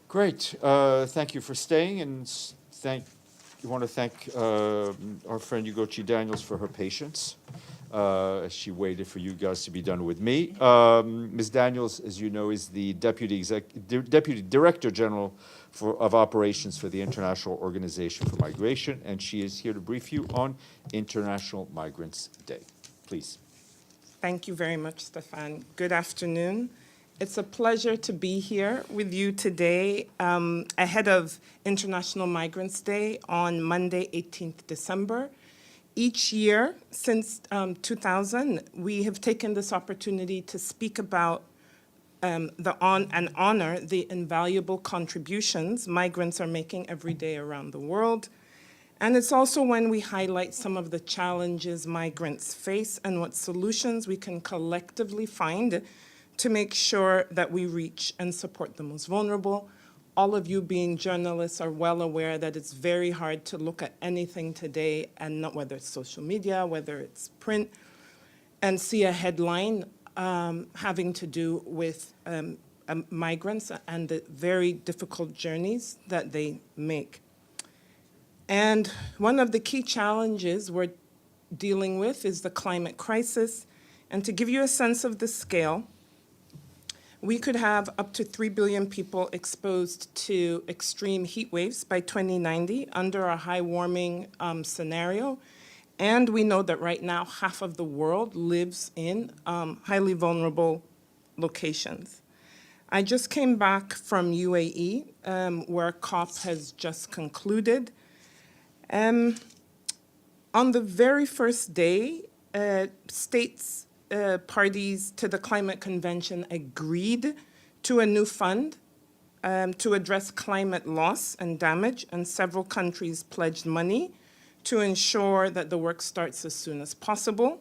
Great. Thank you for staying, and we want to thank our friend Ugochi Daniels for her patience as she waited for you guys to be done with me. Ms. Daniels, as you know, is the Deputy Director General of Operations for the International Organization for Migration, and she is here to brief you on International Migrants Day. Please. Thank you very much, Stefan. Good afternoon. It's a pleasure to be here with you today ahead of International Migrants Day on Monday, 18th December. Each year since 2000, we have taken this opportunity to speak about and honor the invaluable contributions migrants are making every day around the world. And it's also when we highlight some of the challenges migrants face and what solutions we can collectively find to make sure that we reach and support the most vulnerable. All of you being journalists are well aware that it's very hard to look at anything today, and not whether it's social media, whether it's print, and see a headline having to do with migrants and the very difficult journeys that they make. And one of the key challenges we're dealing with is the climate crisis. And to give you a sense of the scale, we could have up to 3 billion people exposed to extreme heat waves by 2090 under a high warming scenario. And we know that right now, half of the world lives in highly vulnerable locations. I just came back from UAE, where COP has just concluded. On the very first day, states parties to the Climate Convention agreed to a new fund to address climate loss and damage, and several countries pledged money to ensure that the work starts as soon as possible.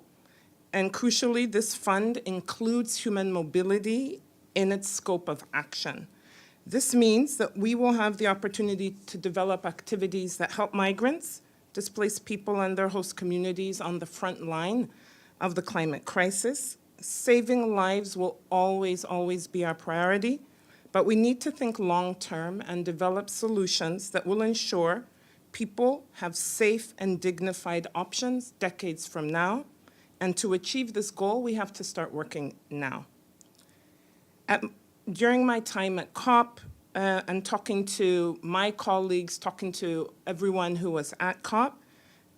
And crucially, this fund includes human mobility in its scope of action. This means that we will have the opportunity to develop activities that help migrants, displaced people and their host communities on the front line of the climate crisis. Saving lives will always, always be our priority, but we need to think long-term and develop solutions that will ensure people have safe and dignified options decades from now. And to achieve this goal, we have to start working now. During my time at COP, and talking to my colleagues, talking to everyone who was at COP,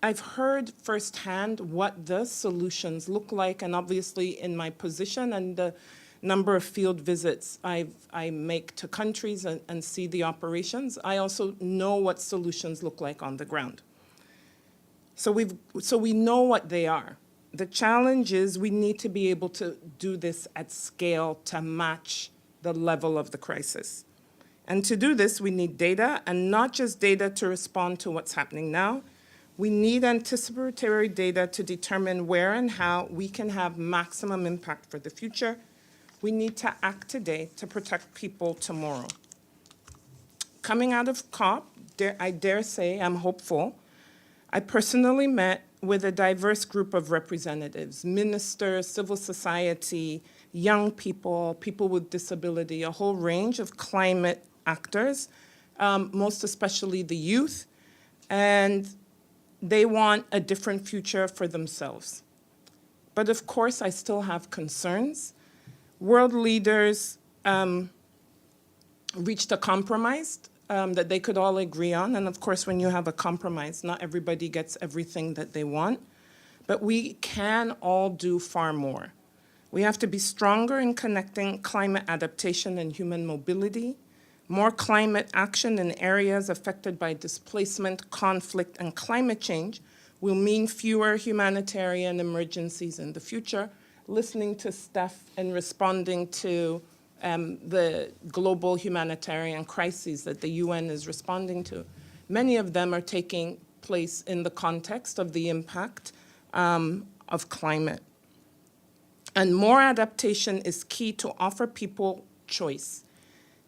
I've heard firsthand what the solutions look like, and obviously in my position and the number of field visits I make to countries and see the operations, I also know what solutions look like on the ground. So we know what they are. The challenge is we need to be able to do this at scale to match the level of the crisis. And to do this, we need data, and not just data to respond to what's happening now. We need anticipatory data to determine where and how we can have maximum impact for the future. We need to act today to protect people tomorrow. Coming out of COP, I dare say I'm hopeful. I personally met with a diverse group of representatives, ministers, civil society, young people, people with disability, a whole range of climate actors, most especially the youth, and they want a different future for themselves. But of course, I still have concerns. World leaders reached a compromise that they could all agree on. And of course, when you have a compromise, not everybody gets everything that they want. But we can all do far more. We have to be stronger in connecting climate adaptation and human mobility, more climate action in areas affected by displacement, conflict, and climate change will mean fewer humanitarian emergencies in the future. Listening to Steph and responding to the global humanitarian crises that the UN is responding to, many of them are taking place in the context of the impact of climate. And more adaptation is key to offer people choice.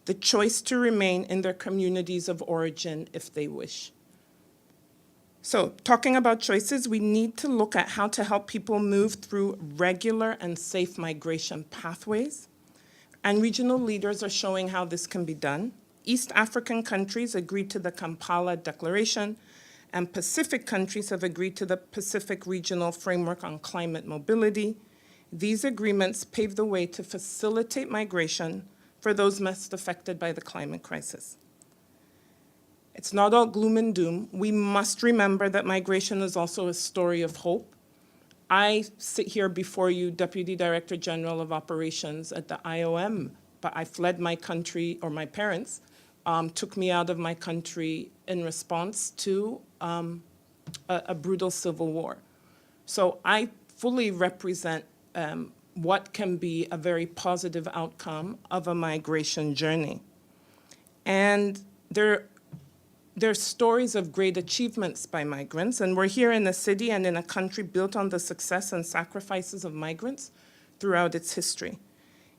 The choice to remain in their communities of origin if they wish. So, talking about choices, we need to look at how to help people move through regular and safe migration pathways. And regional leaders are showing how this can be done. East African countries agreed to the Kampala Declaration, and Pacific countries have agreed to the Pacific Regional Framework on Climate Mobility. These agreements pave the way to facilitate migration for those most affected by the climate crisis. It's not all gloom and doom. We must remember that migration is also a story of hope. I sit here before you, Deputy Director General of Operations at the IOM, but I fled my country, or my parents took me out of my country in response to a brutal civil war. So I fully represent what can be a very positive outcome of a migration journey. And there's stories of great achievements by migrants, and we're here in a city and in a country built on the success and sacrifices of migrants throughout its history.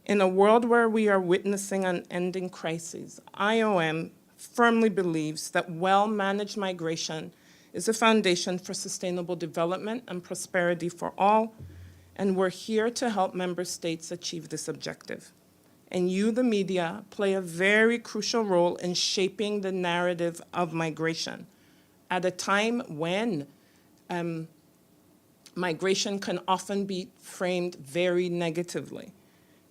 In a world where we are witnessing unending crises, IOM firmly believes that well-managed migration is a foundation for sustainable development and prosperity for all, and we're here to help member states achieve this objective. And you, the media, play a very crucial role in shaping the narrative of migration at a time when migration can often be framed very negatively.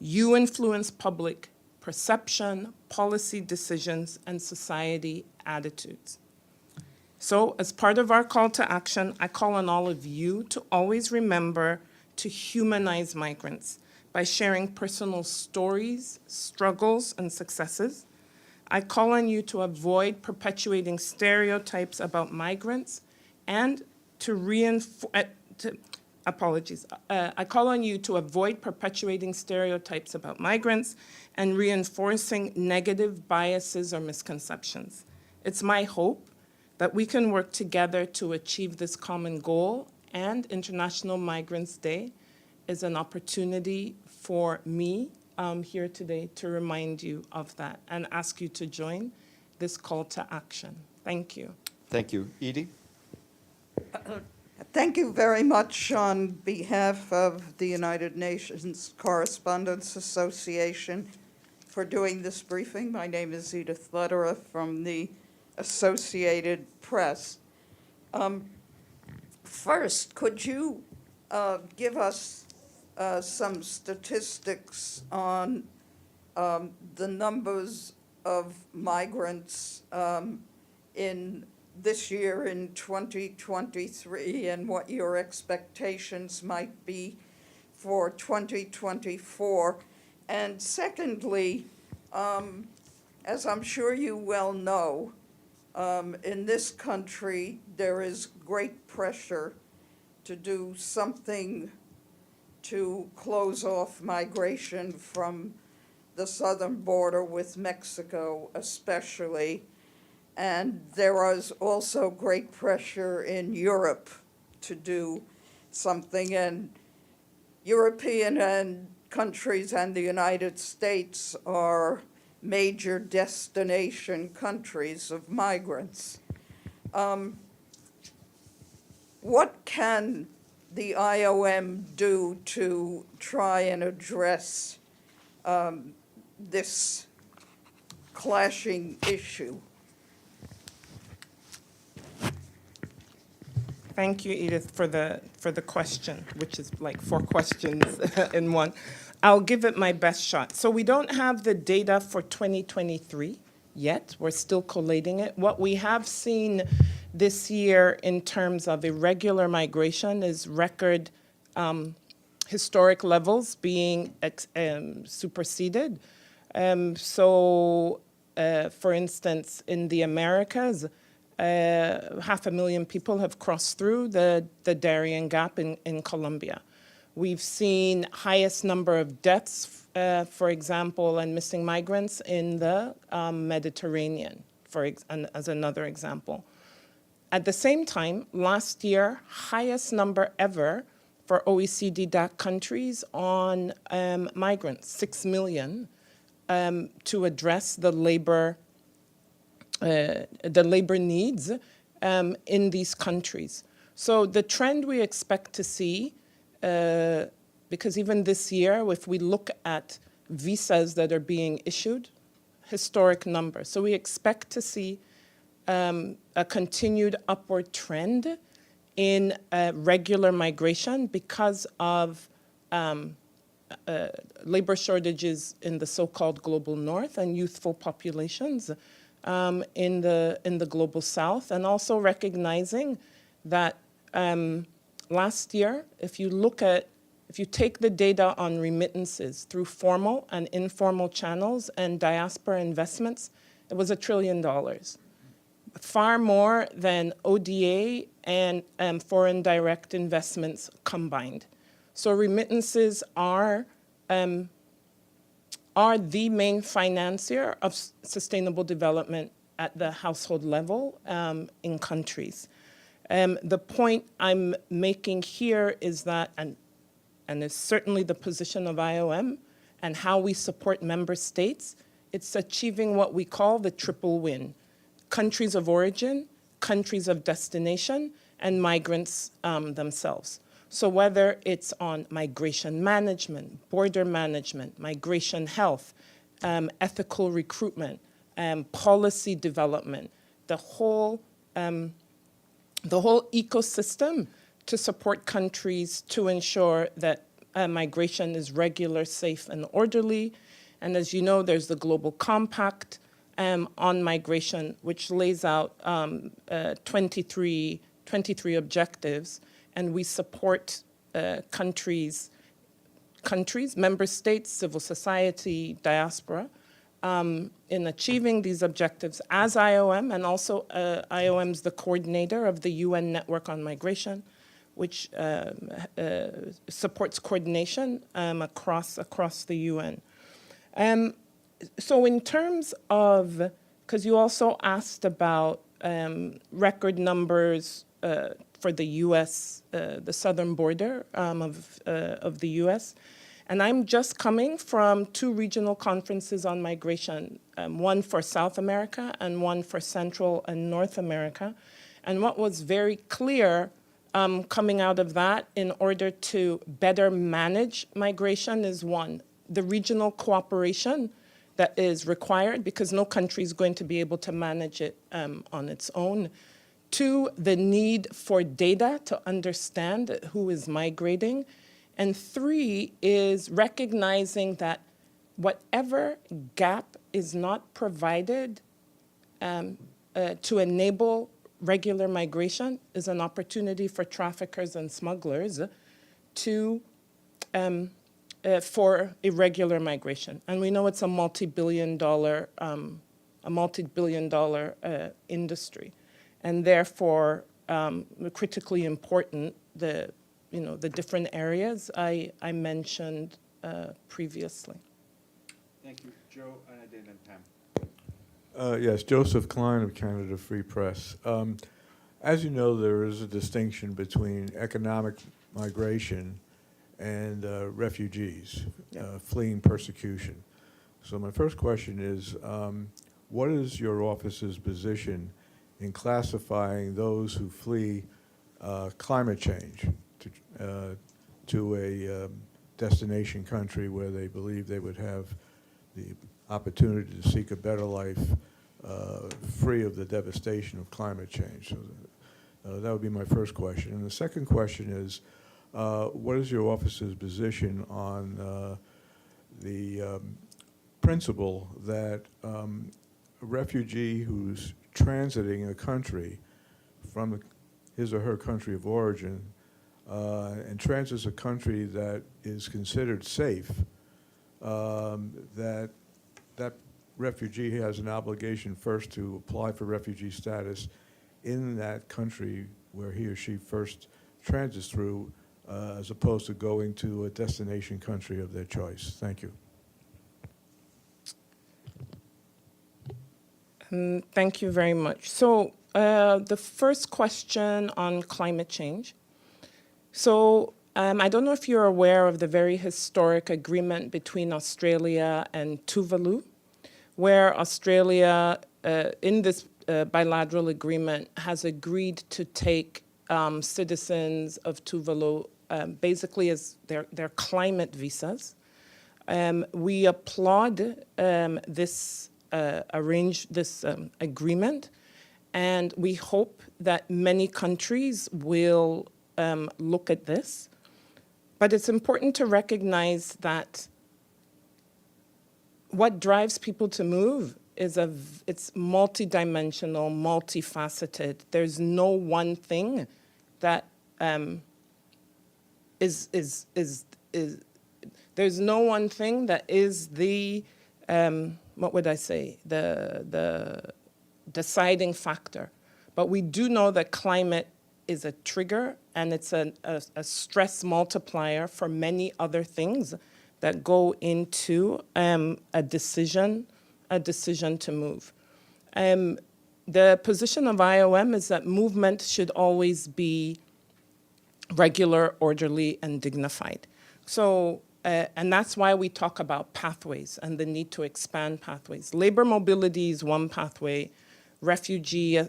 You influence public perception, policy decisions, and society attitudes. So as part of our call to action, I call on all of you to always remember to humanize migrants by sharing personal stories, struggles, and successes. I call on you to avoid perpetuating stereotypes about migrants and to reinforce, I call on you to avoid perpetuating stereotypes about migrants and reinforcing negative biases or misconceptions. It's my hope that we can work together to achieve this common goal, and International Migrants Day is an opportunity for me here today to remind you of that and ask you to join this call to action. Thank you. Thank you. Edie? Thank you very much on behalf of the United Nations Correspondents Association for doing this briefing. My name is Edith Lederer from the Associated Press. First, could you give us some statistics on the numbers of migrants in this year in 2023 and what your expectations might be for 2024? And secondly, as I'm sure you well know, in this country there is great pressure to do something to close off migration from the southern border with Mexico especially. And there is also great pressure in Europe to do something. And European and countries and the United States are major destination countries of migrants. What can the IOM do to try and address this clashing issue? Thank you, Edith, for the question, which is like 4 questions in one. I'll give it my best shot. So we don't have the data for 2023 yet. We're still collating it. What we have seen this year in terms of irregular migration is record historic levels being superseded. For instance, in the Americas, 500,000 people have crossed through the Darien Gap in Colombia. We've seen highest number of deaths, for example, and missing migrants in the Mediterranean, as another example. At the same time, last year, highest number ever for OECD DAC countries on migrants, 6 million, to address the labor needs in these countries. So the trend we expect to see, because even this year, if we look at visas that are being issued historic number. So we expect to see a continued upward trend in regular migration because of labor shortages in the so-called global north and youthful populations in the global south, and also recognizing that last year, if you take the data on remittances through formal and informal channels and diaspora investments, it was $1 trillion. Far more than ODA and foreign direct investments combined. So remittances are the main financier of sustainable development at the household level in countries. The point I'm making here is that, and it's certainly the position of IOM and how we support member states, it's achieving what we call the triple win: countries of origin, countries of destination, and migrants themselves. So whether it's on migration management, border management, migration health, ethical recruitment, policy development, the whole ecosystem to support countries to ensure that migration is regular, safe, and orderly. And as you know, there's the Global Compact on migration, which lays out 23 objectives, and we support countries, member states, civil society, diaspora, in achieving these objectives as IOM, and also IOM's the coordinator of the UN Network on Migration, which supports coordination across the UN. So in terms of, because you also asked about record numbers for the U.S., the southern border of the U.S., and I'm just coming from 2 regional conferences on migration, one for South America and one for Central and North America. And what was very clear coming out of that in order to better manage migration is, one, the regional cooperation that is required, because no country is going to be able to manage it on its own. 2, the need for data to understand who is migrating. And 3 is recognizing that whatever gap is not provided to enable regular migration is an opportunity for traffickers and smugglers to for irregular migration. And we know it's a multi-billion dollar industry, and therefore critically important, the different areas I mentioned previously. Thank you. Joe, Anadine, and Pam. Yes, Joseph Klein of Canada Free Press. As you know, there is a distinction between economic migration and refugees fleeing persecution. So my first question is, what is your office's position in classifying those who flee climate change to a destination country where they believe they would have the opportunity to seek a better life free of the devastation of climate change? So that would be my first question. And the second question is, what is your office's position on the principle that a refugee who's transiting a country from his or her country of origin and transits a country that is considered safe, that refugee has an obligation first to apply for refugee status in that country where he or she first transits through, as opposed to going to a destination country of their choice? Thank you. Thank you very much. So the first question on climate change. So I don't know if you're aware of the very historic agreement between Australia and Tuvalu, where Australia, in this bilateral agreement, has agreed to take citizens of Tuvalu basically as their climate visas. We applaud this arranged this agreement, and we hope that many countries will look at this. But it's important to recognize that what drives people to move is it's multidimensional, multifaceted. There's no one thing that there's no one thing that is the what would I say, the deciding factor. But we do know that climate is a trigger, and it's a stress multiplier for many other things that go into a decision to move. The position of IOM is that movement should always be regular, orderly, and dignified. So, and that's why we talk about pathways and the need to expand pathways. Labor mobility is one pathway. Refugee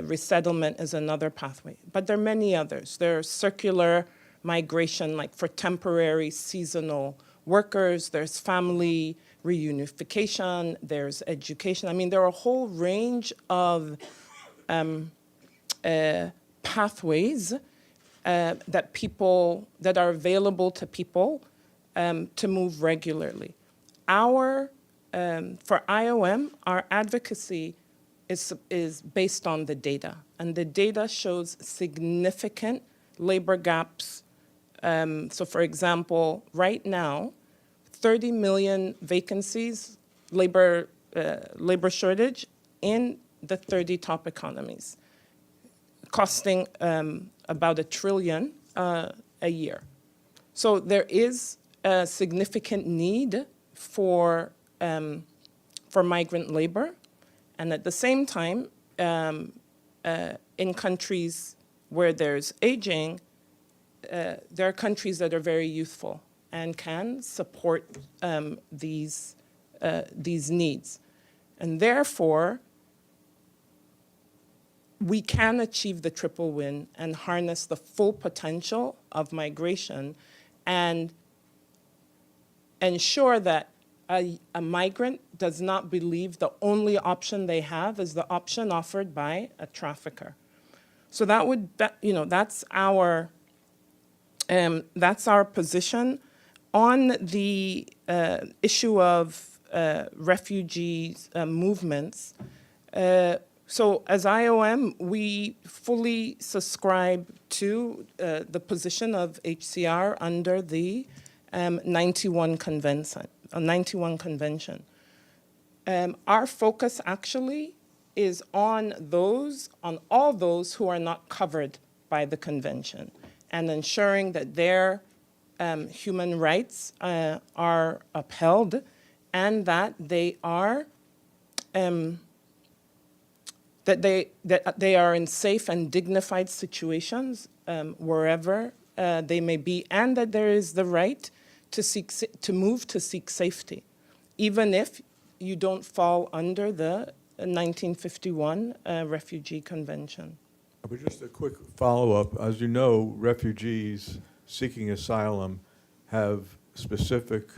resettlement is another pathway. But there are many others. There's circular migration, like for temporary, seasonal workers. There's family reunification. There's education. I mean, there are a whole range of pathways that are available to people to move regularly. For IOM, our advocacy is based on the data, and the data shows significant labor gaps. So for example, right now, 30 million vacancies, labor shortage in the 30 top economies, costing about $1 trillion a year. So there is a significant need for migrant labor, and at the same time, in countries where there's aging, there are countries that are very youthful and can support these needs, and therefore, we can achieve the triple win and harness the full potential of migration and ensure that a migrant does not believe the only option they have is the option offered by a trafficker. So that's our position on the issue of refugees movements. So as IOM, we fully subscribe to the position of HCR under the 91 Convention. Our focus actually is on all those who are not covered by the convention, and ensuring that their human rights are upheld, and that they are in safe and dignified situations wherever they may be, and that there is the right to move to seek safety, even if you don't fall under the 1951 Refugee Convention. But just a quick follow-up. As you know, refugees seeking asylum have specific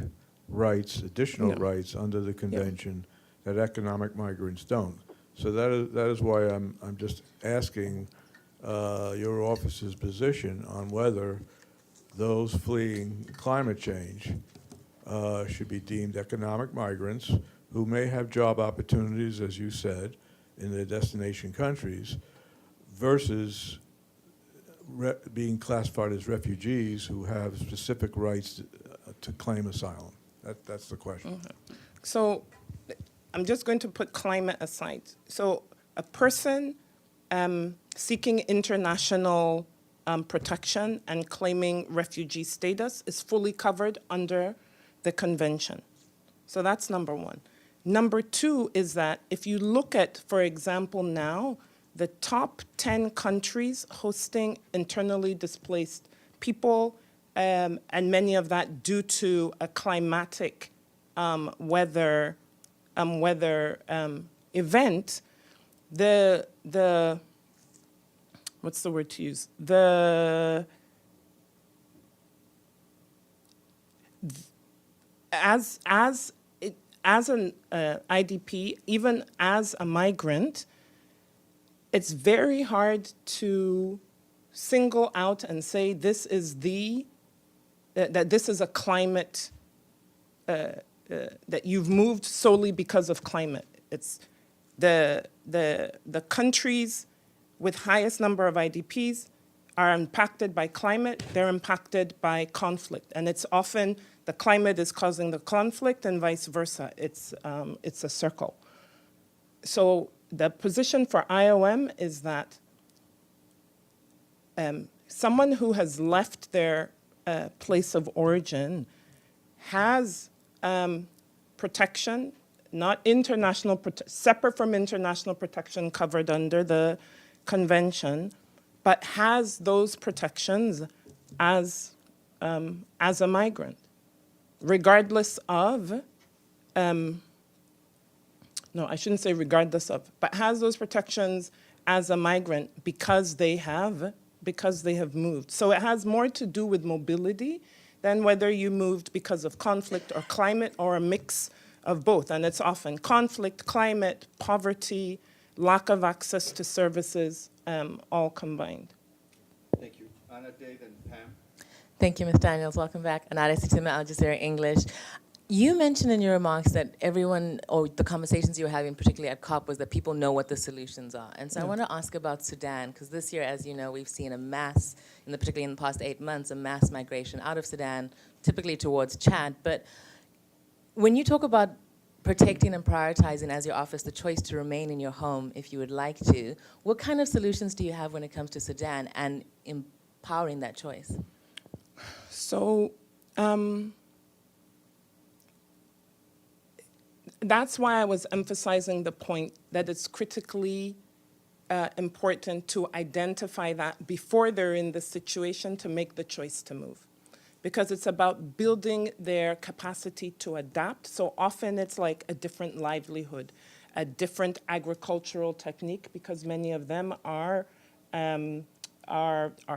rights, additional rights under the convention that economic migrants don't. So that is why I'm just asking your office's position on whether those fleeing climate change should be deemed economic migrants who may have job opportunities, as you said, in their destination countries, versus being classified as refugees who have specific rights to claim asylum. That's the question. Mm-hmm. So I'm just going to put climate aside. So a person seeking international protection and claiming refugee status is fully covered under the convention. So that's number one. Number two is that if you look at, for example, now, the top 10 countries hosting internally displaced people, and many of that due to a climatic weather event, what's the word to use? as an IDP, even as a migrant, it's very hard to single out and say this is that this is a climate, that you've moved solely because of climate. It's the countries with highest number of IDPs are impacted by climate, they're impacted by conflict. And it's often the climate is causing the conflict and vice versa. It's a circle. So the position for IOM is that someone who has left their place of origin has protection, not international, separate from international protection covered under the convention, but has those protections as a migrant, regardless of, no, I shouldn't say regardless of, but has those protections as a migrant because they have moved. So it has more to do with mobility than whether you moved because of conflict or climate or a mix of both. And it's often conflict, climate, poverty, lack of access to services, all combined. Thank you. Anna, Dave, and Pam. Thank you, Ms. Daniels. Welcome back. Anada Sitima, Al Jazeera English. You mentioned in your remarks that everyone, or the conversations you were having, particularly at COP, was that people know what the solutions are. And so I want to ask about Sudan, because this year, as you know, we've seen a mass, particularly in the past 8 months, a mass migration out of Sudan, typically towards Chad. But when you talk about protecting and prioritizing as your office the choice to remain in your home if you would like to, what kind of solutions do you have when it comes to Sudan and empowering that choice? So that's why I was emphasizing the point that it's critically important to identify that before they're in the situation to make the choice to move. Because it's about building their capacity to adapt. So often it's like a different livelihood, a different agricultural technique, because many of them are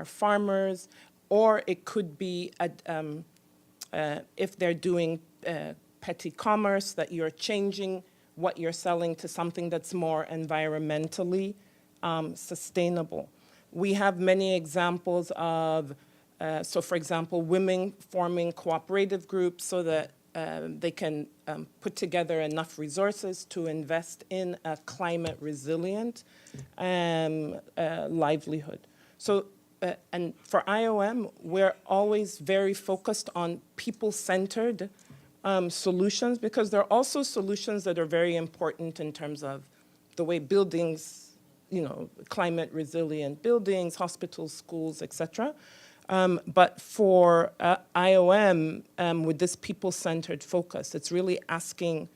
farmers, or it could be if they're doing petty commerce, that you're changing what you're selling to something that's more environmentally sustainable. We have many examples of so, for example, women forming cooperative groups so that they can put together enough resources to invest in a climate resilient livelihood. So, and for IOM, we're always very focused on people-centered solutions, because there are also solutions that are very important in terms of the way buildings, climate resilient buildings, hospitals, schools, et cetera. But for IOM, with this people-centered focus, it's really asking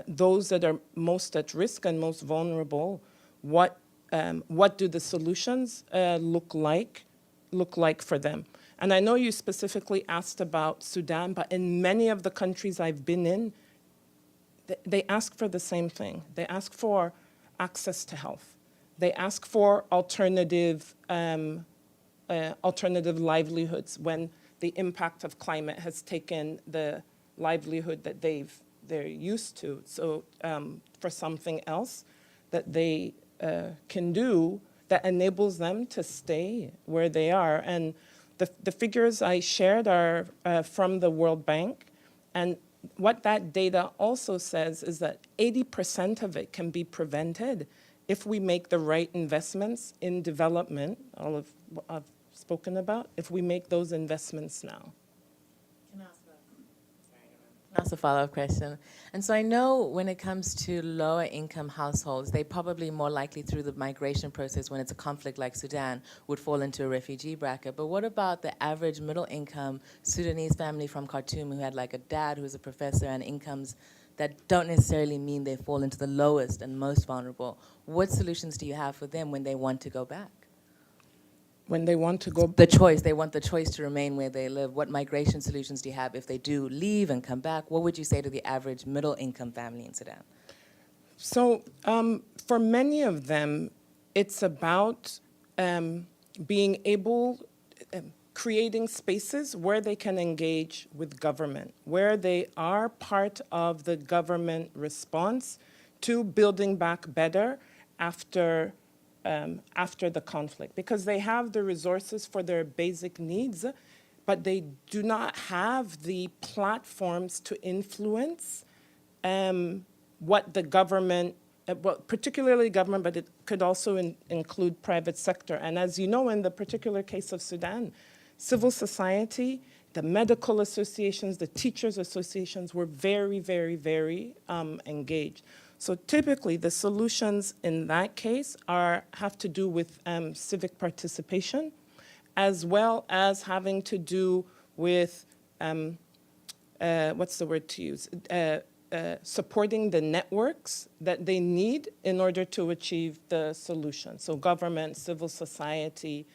those that are most at risk and most vulnerable, what do the solutions look like for them? And I know you specifically asked about Sudan, but in many of the countries I've been in, they ask for the same thing. They ask for access to health. They ask for alternative livelihoods when the impact of climate has taken the livelihood that they're used to. So for something else that they can do that enables them to stay where they are. And the figures I shared are from the World Bank. And what that data also says is that 80% of it can be prevented if we make the right investments in development, all of what I've spoken about, if we make those investments now. Can I ask a follow-up question? And so I know when it comes to lower income households, they probably more likely through the migration process when it's a conflict like Sudan would fall into a refugee bracket. But what about the average middle income Sudanese family from Khartoum who had like a dad who's a professor and incomes that don't necessarily mean they fall into the lowest and most vulnerable? What solutions do you have for them when they want to go back? When they want to go They want the choice to remain where they live. What migration solutions do you have if they do leave and come back? What would you say to the average middle income family in Sudan? So for many of them, it's about being able, creating spaces where they can engage with government, where they are part of the government response to building back better after the conflict, because they have the resources for their basic needs, but they do not have the platforms to influence what the government, well, particularly government, but it could also include private sector. And as you know, in the particular case of Sudan, civil society, the medical associations, the teachers' associations were very, very, very engaged. So typically, the solutions in that case have to do with civic participation, as well as having to do with, what's the word to use? Supporting the networks that they need in order to achieve the solution. So government, civil society,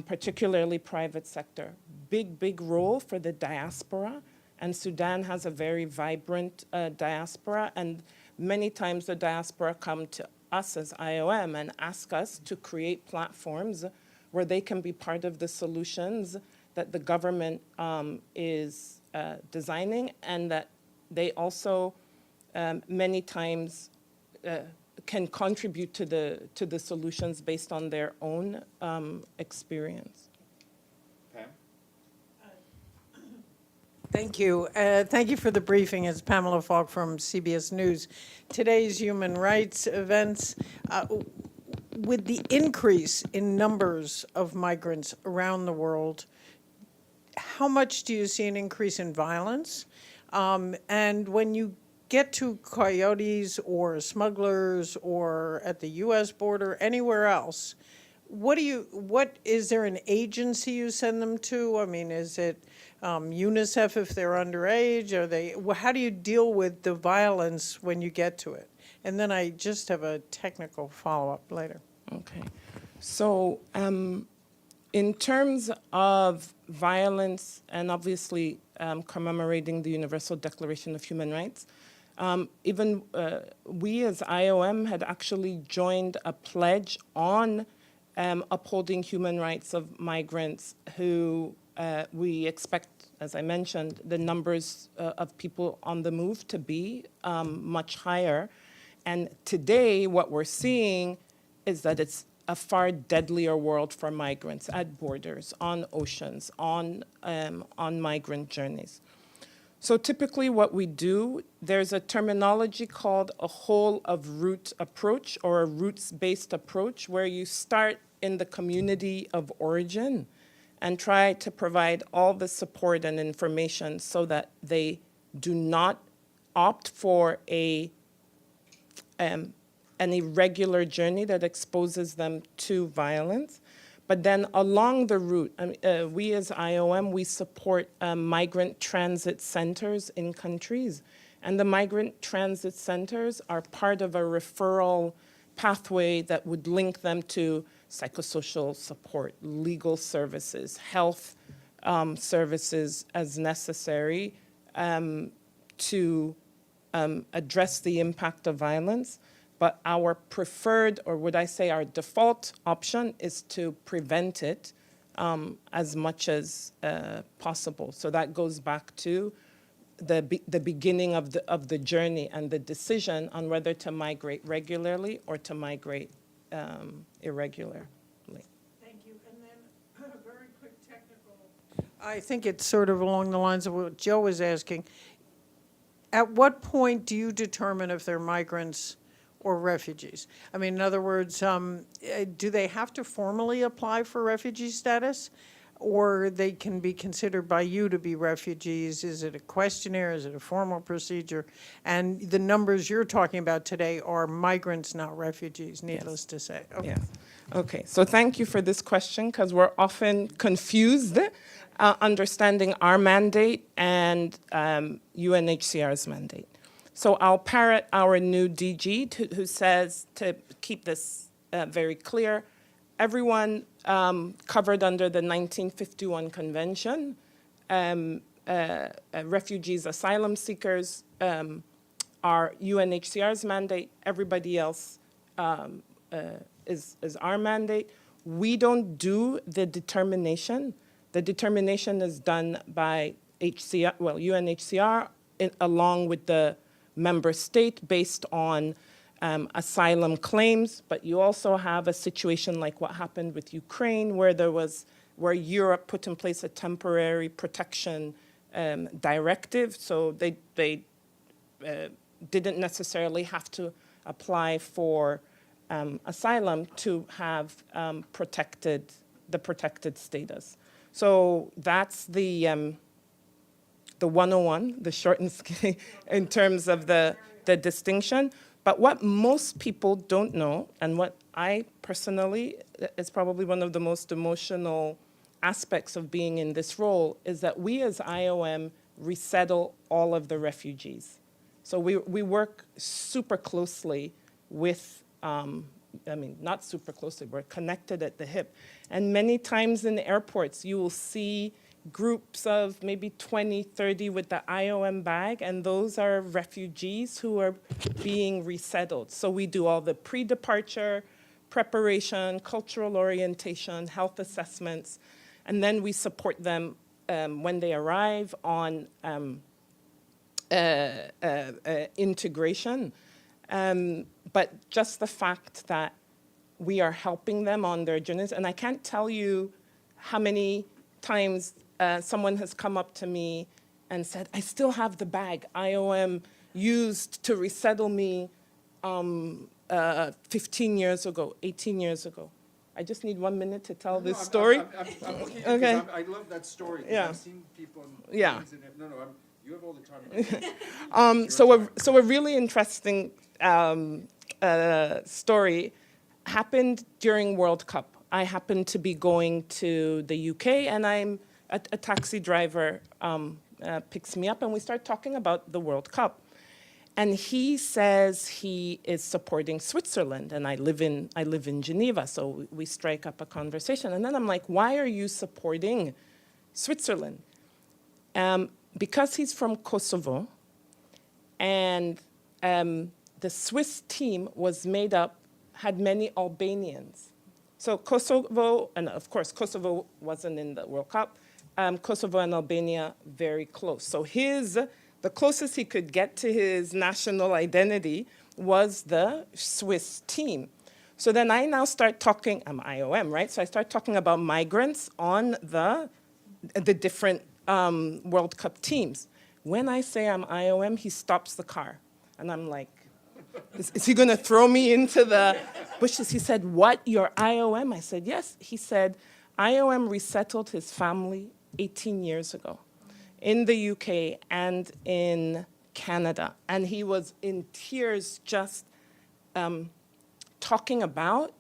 particularly private sector. Big role for the diaspora, and Sudan has a very vibrant diaspora, and many times the diaspora come to us as IOM and ask us to create platforms where they can be part of the solutions that the government is designing, and that they also many times can contribute to the solutions based on their own experience. Pam? Thank you. Thank you for the briefing. It's Pamela Falk from CBS News. Today's human rights events, with the increase in numbers of migrants around the world, how much do you see an increase in violence? And when you get to coyotes or smugglers or at the U.S. border, anywhere else, what is there an agency you send them to? I mean, is it UNICEF if they're underage? How do you deal with the violence when you get to it? And then I just have a technical follow-up later. Okay. So in terms of violence, and obviously commemorating the Universal Declaration of Human Rights, even we as IOM had actually joined a pledge on upholding human rights of migrants who we expect, as I mentioned, the numbers of people on the move to be much higher. And today, what we're seeing is that it's a far deadlier world for migrants at borders, on oceans, on migrant journeys. So typically what we do, there's a terminology called a whole of root approach, or a roots-based approach, where you start in the community of origin and try to provide all the support and information so that they do not opt for an irregular journey that exposes them to violence. But then along the route, we as IOM, we support migrant transit centers in countries. And the migrant transit centers are part of a referral pathway that would link them to psychosocial support, legal services, health services as necessary to address the impact of violence. But our preferred, or would I say our default option, is to prevent it as much as possible. So that goes back to the beginning of the journey and the decision on whether to migrate regularly or to migrate irregularly. Thank you. And then a very quick technical. I think it's sort of along the lines of what Joe was asking. At what point do you determine if they're migrants or refugees? I mean, in other words, do they have to formally apply for refugee status, or they can be considered by you to be refugees? Is it a questionnaire? Is it a formal procedure? And the numbers you're talking about today are migrants, not refugees, needless to say. Okay. Yeah. Okay, so thank you for this question, because we're often confused understanding our mandate and UNHCR's mandate. So I'll parrot our new DG who says, to keep this very clear, everyone covered under the 1951 Convention, refugees, asylum seekers, are UNHCR's mandate. Everybody else is our mandate. We don't do the determination The determination is done by HCR, well, UNHCR, along with the member state based on asylum claims, but you also have a situation like what happened with Ukraine, where Europe put in place a temporary protection directive, so they didn't necessarily have to apply for asylum to have the protected status. So that's the 101, the short and skinny, in terms of the distinction. But what most people don't know, and what I personally, is probably one of the most emotional aspects of being in this role, is that we as IOM resettle all of the refugees. So we work super closely with, not super closely, we're connected at the hip. And many times in airports, you will see groups of maybe 20, 30 with the IOM bag, and those are refugees who are being resettled. So we do all the pre-departure preparation, cultural orientation, health assessments, and then we support them when they arrive on integration. But just the fact that we are helping them on their journeys, and I can't tell you how many times someone has come up to me and said, I still have the bag IOM used to resettle me 15 years ago, 18 years ago. I just need 1 minute to tell this story. I'm looking at Okay. I love that story. 'Cause Yeah. I've seen people. Yeah. You have all the time. So a really interesting story happened during World Cup. I happened to be going to the UK, and a taxi driver picks me up, and we start talking about the World Cup. And he says he is supporting Switzerland, and I live in Geneva, so we strike up a conversation. And then I'm like, why are you supporting Switzerland? Because he's from Kosovo, and the Swiss team had many Albanians. So Kosovo, and of course Kosovo wasn't in the World Cup, Kosovo and Albania very close. So the closest he could get to his national identity was the Swiss team. So then I now start talking, I'm IOM, right? So I start talking about migrants on the different World Cup teams. When I say I'm IOM, he stops the car. And I'm like, is he gonna throw me into the bushes? He said, what, you're IOM? I said, yes. He said, IOM resettled his family 18 years ago in the UK and in Canada. And he was in tears just talking about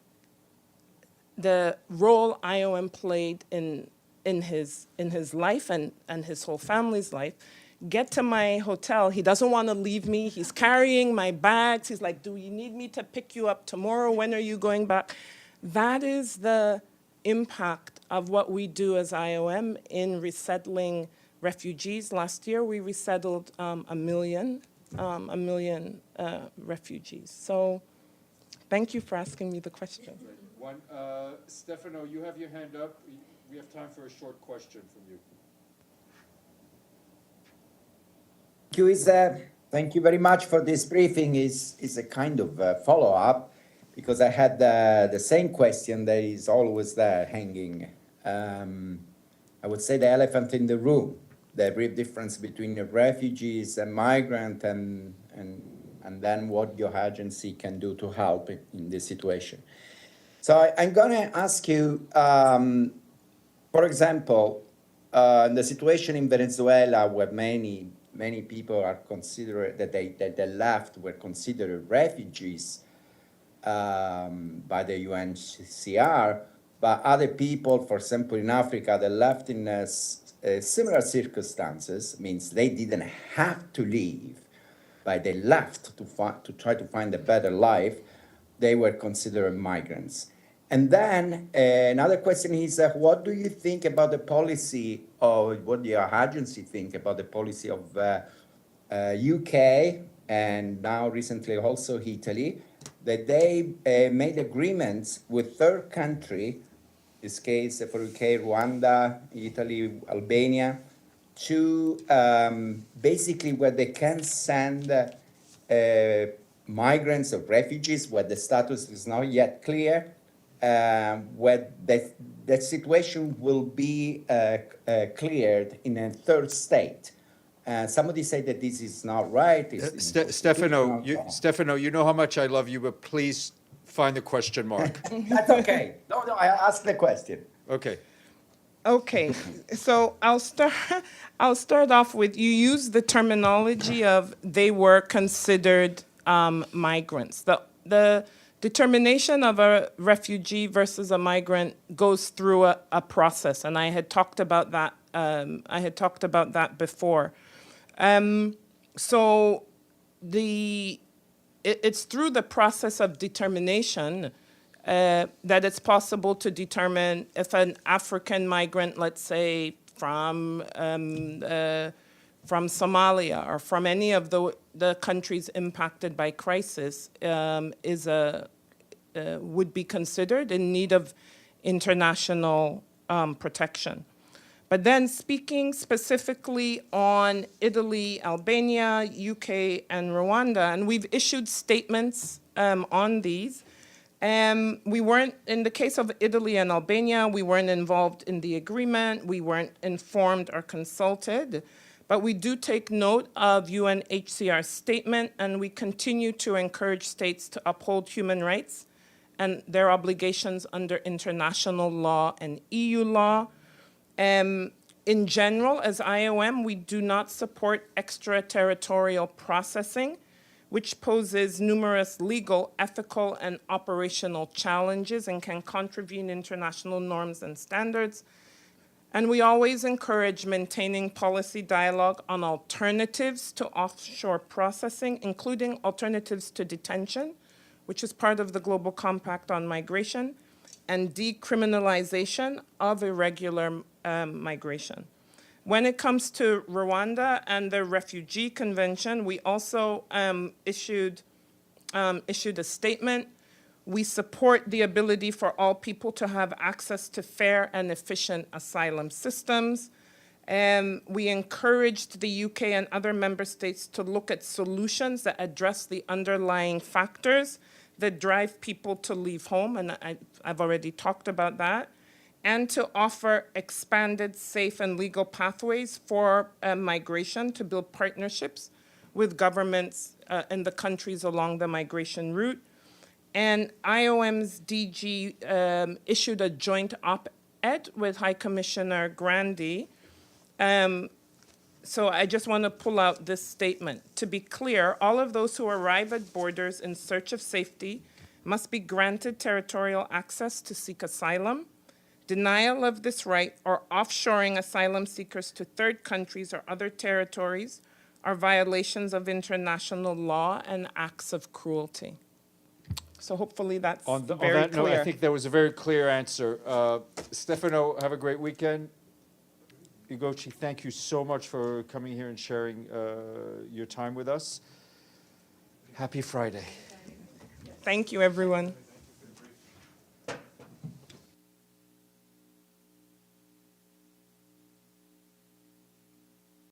the role IOM played in his life and his whole family's life. Get to my hotel. He doesn't want to leave me. He's carrying my bags. He's like, do you need me to pick you up tomorrow? When are you going back? That is the impact of what we do as IOM in resettling refugees. Last year, we resettled a million refugees. So thank you for asking me the question. One, Stefano, you have your hand up. We have time for a short question from you. Thank you very much for this briefing. Is a kind of follow-up, because I had the same question that is always there hanging. I would say the elephant in the room, the real difference between the refugees and migrant, and then what your agency can do to help in this situation. So I'm gonna ask you, for example, the situation in Venezuela, where many people are considered that they left were considered refugees by the UNHCR, but other people, for example, in Africa, that left in similar circumstances, means they didn't have to leave, but they left to try to find a better life. They were considered migrants. And then another question is, what do you think about the policy, or what do your agency think about the policy of UK and now recently also Italy, that they made agreements with third country this case for UK, Rwanda, Italy, Albania, to basically where they can send migrants or refugees where the status is not yet clear, where that situation will be cleared in a third state. Somebody said that this is not right. It's Stefano, unconstitutional. Stefano, you know how much I love you, but please find the question mark. That's okay. No, I asked the question. Okay. Okay, so I'll start off with, you use the terminology of they were considered migrants. The determination of a refugee versus a migrant goes through a process, and I had talked about that before. So it's through the process of determination that it's possible to determine if an African migrant, let's say from Somalia or from any of the countries impacted by crisis, would be considered in need of international protection. But then speaking specifically on Italy, Albania, UK, and Rwanda, and we've issued statements on these. We weren't, in the case of Italy and Albania, we weren't involved in the agreement, we weren't informed or consulted, but we do take note of UNHCR's statement, and we continue to encourage states to uphold human rights and their obligations under international law and EU law. In general, as IOM, we do not support extraterritorial processing, which poses numerous legal, ethical, and operational challenges and can contravene international norms and standards. And we always encourage maintaining policy dialogue on alternatives to offshore processing, including alternatives to detention, which is part of the Global Compact on Migration, and decriminalization of irregular migration. When it comes to Rwanda and the Refugee Convention, we also issued a statement. We support the ability for all people to have access to fair and efficient asylum systems. We encouraged the UK and other member states to look at solutions that address the underlying factors that drive people to leave home, and I've already talked about that, and to offer expanded, safe, and legal pathways for migration, to build partnerships with governments in the countries along the migration route. And IOM's DG issued a joint op-ed with High Commissioner Grandi. So I just want to pull out this statement. To be clear, all of those who arrive at borders in search of safety must be granted territorial access to seek asylum. Denial of this right or offshoring asylum seekers to third countries or other territories are violations of international law and acts of cruelty. So hopefully that's On very that note, clear. I think that was a very clear answer. Stefano, have a great weekend. Ugochi, thank you so much for coming here and sharing your time with us. Happy Friday. Thank you, everyone.